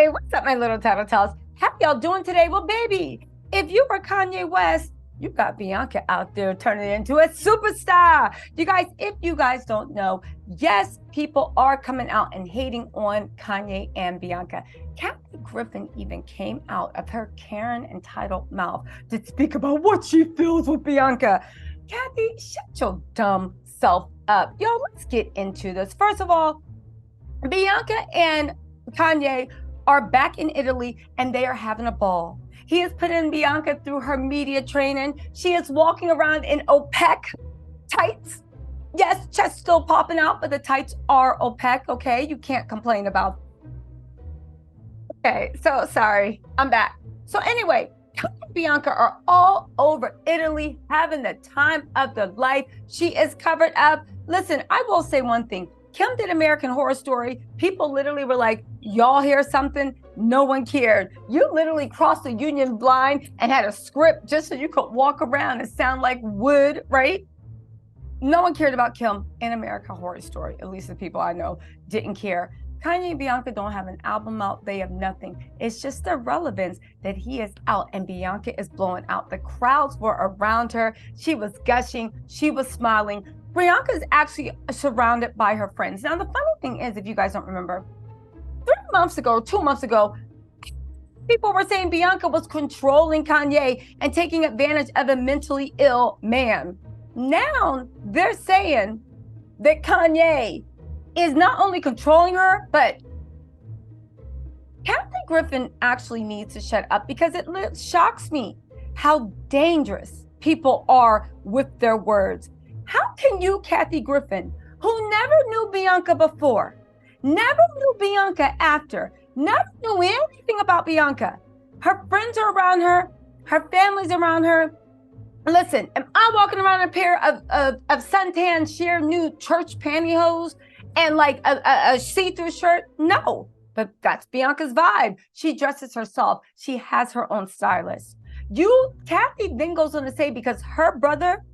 Hey, what's up, my little tattletales? How y'all doing today? Well, baby, if you were Kanye West, you got Bianca out there turning into a superstar. You guys, if you guys don't know, yes, people are coming out and hating on Kanye and Bianca. Kathy Griffin even came out of her Karen entitled mouth to speak about what she feels with Bianca. Kathy, shut your dumb self up. Yo, let's get into this. First of all, Bianca and Kanye are back in Italy and they are having a ball. He has put in Bianca through her media training. She is walking around in opaque tights. Yes, chest still popping out, but the tights are opaque, okay? You can't complain about. Okay, so sorry, I'm back. So anyway, Kanye and Bianca are all over Italy having the time of their life. She is covered up. Listen, I will say one thing. Kim did American Horror Story. People literally were like, y'all hear something? No one cared. You literally crossed the Union blind and had a script just so you could walk around and sound like wood, right? No one cared about Kim in American Horror Story. At least the people I know didn't care. Kanye and Bianca don't have an album out. They have nothing. It's just the relevance that he is out and Bianca is blowing out. The crowds were around her. She was gushing. She was smiling. Bianca is actually surrounded by her friends. Now, the funny thing is, if you guys don't remember, 3 months ago, 2 months ago, people were saying Bianca was controlling Kanye and taking advantage of a mentally ill man. Now they're saying that Kanye is not only controlling her, but Kathy Griffin actually needs to shut up because it shocks me how dangerous people are with their words. How can you, Kathy Griffin, who never knew Bianca before, never knew Bianca after, never knew anything about Bianca, her friends are around her, her family's around her. Listen, am I walking around in a pair of suntan sheer new church pantyhose and like a see-through shirt? No, but that's Bianca's vibe. She dresses herself. She has her own stylist. Kathy then goes on to say because her brother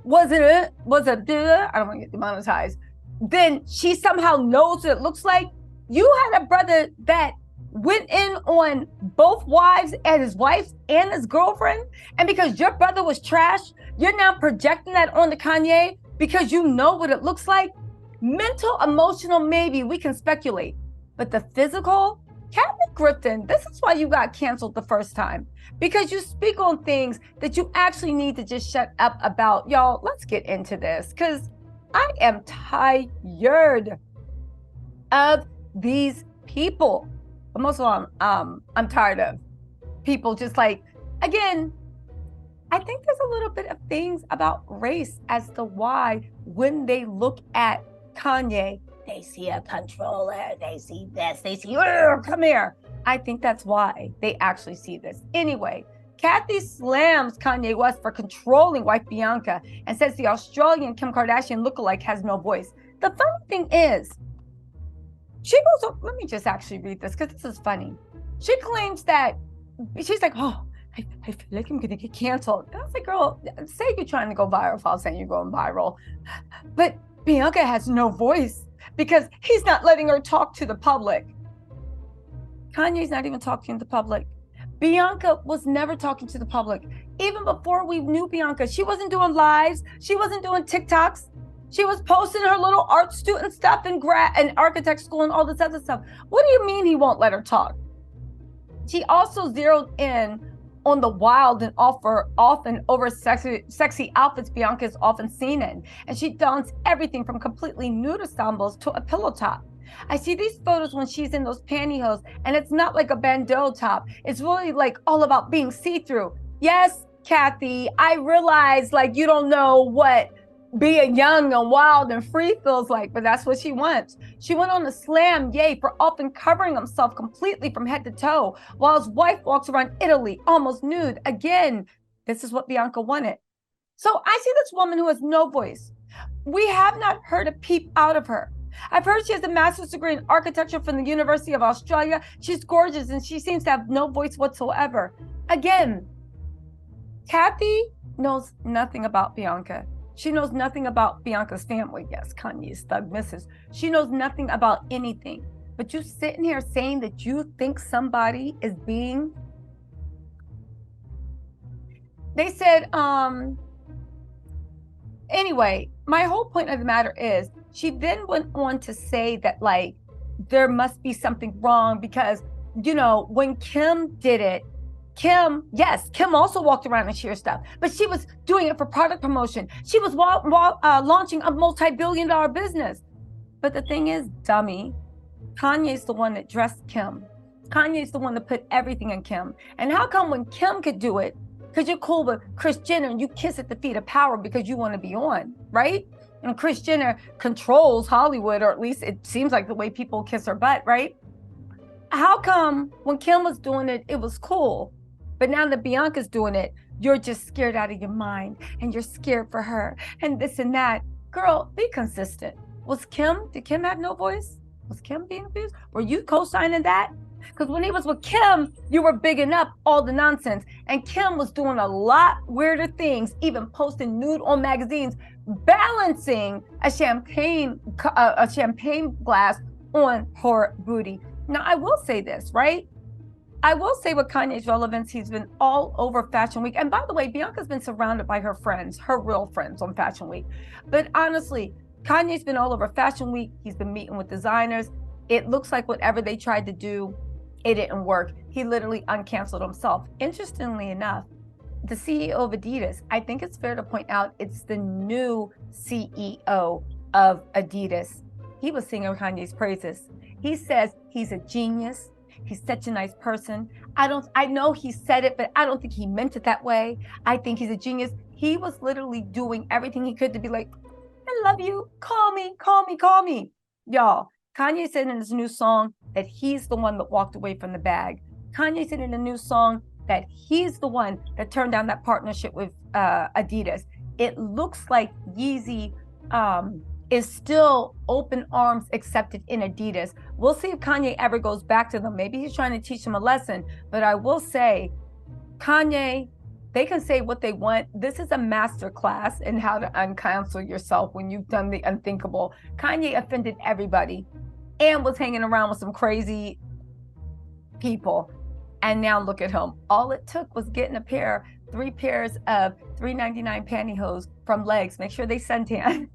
I don't want to get demonetized, then she somehow knows what it looks like. You had a brother that went in on both wives and his wife and his girlfriend, and because your brother was trash, you're now projecting that onto Kanye because you know what it looks like. Mental, emotional, maybe we can speculate, but the physical, Kathy Griffin, this is why you got canceled the first time, because you speak on things that you actually need to just shut up about. Y'all, let's get into this because I am tired of these people. But most of all, I'm tired of people just like, again, I think there's a little bit of things about race as to why when they look at Kanye, they see a controller, they see this, they see, come here. I think that's why they actually see this. Anyway, Kathy slams Kanye West for controlling wife Bianca and says the Australian Kim Kardashian lookalike has no voice. The funny thing is, she goes, let me just actually read this because this is funny. She claims that, she's like, oh, I feel like I'm going to get canceled. And I was like, girl, say you're trying to go viral without saying you're going viral. But Bianca has no voice because he's not letting her talk to the public. Kanye's not even talking to the public. Bianca was never talking to the public. Even before we knew Bianca, she wasn't doing lives. She wasn't doing TikToks. She was posting her little art student stuff and architect school and all this other stuff. What do you mean he won't let her talk? She also zeroed in on the wild and often over sexy outfits Bianca is often seen in. And she dons everything from completely nude ensembles to a pillow top. I see these photos when she's in those pantyhose and it's not like a bandeau top. It's really like all about being see-through. Yes, Kathy, I realize like you don't know what being young and wild and free feels like, but that's what she wants. She went on to slam Ye for often covering himself completely from head to toe while his wife walks around Italy almost nude. Again, this is what Bianca wanted. So I see this woman who has no voice. We have not heard a peep out of her. I've heard she has a master's degree in architecture from the University of Australia. She's gorgeous and she seems to have no voice whatsoever. Again, Kathy knows nothing about Bianca. She knows nothing about Bianca's family. Yes, Kanye's thug missus. She knows nothing about anything. But you sitting here saying that you think somebody is being, they said, anyway, my whole point of the matter is she then went on to say that like there must be something wrong because, you know, when Kim did it, Kim also walked around and shared stuff, but she was doing it for product promotion. She was launching a multi-billion-dollar business. But the thing is, dummy, Kanye's the one that dressed Kim. Kanye's the one that put everything in Kim. And how come when Kim could do it, because you're cool with Kris Jenner and you kiss at the feet of power because you want to be on, right? And Kris Jenner controls Hollywood, or at least it seems like the way people kiss her butt, right? How come when Kim was doing it, it was cool? But now that Bianca's doing it, you're just scared out of your mind and you're scared for her and this and that. Girl, be consistent. Did Kim have no voice? Was Kim being abused? Were you co-signing that? Because when he was with Kim, you were bigging up all the nonsense. And Kim was doing a lot weirder things, even posting nude on magazines, balancing a champagne glass on her booty. Now, I will say this, right? I will say with Kanye's relevance, he's been all over Fashion Week. And by the way, Bianca's been surrounded by her friends, her real friends on Fashion Week. But honestly, Kanye's been all over Fashion Week. He's been meeting with designers. It looks like whatever they tried to do, it didn't work. He literally uncanceled himself. Interestingly enough, the CEO of Adidas, I think it's fair to point out, it's the new CEO of Adidas. He was singing Kanye's praises. He says he's a genius. He's such a nice person. I know he said it, but I don't think he meant it that way. I think he's a genius. He was literally doing everything he could to be like, I love you. Call me, call me, call me. Y'all, Kanye said in his new song that he's the one that walked away from the bag. Kanye said in a new song that he's the one that turned down that partnership with Adidas. It looks like Yeezy is still open arms accepted in Adidas. We'll see if Kanye ever goes back to them. Maybe he's trying to teach them a lesson. But I will say, Kanye, they can say what they want. This is a master class in how to uncancel yourself when you've done the unthinkable. Kanye offended everybody and was hanging around with some crazy people. And now look at him. All it took was getting 3 pairs of $3.99 pantyhose from Legs. Make sure they suntan.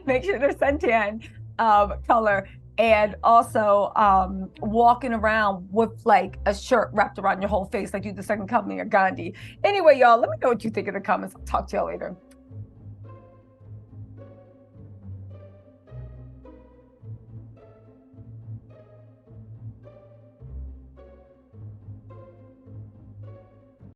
Make sure they're suntan color. And also walking around with like a shirt wrapped around your whole face like you the second coming of Gandhi. Anyway, y'all, let me know what you think in the comments. I'll talk to y'all later.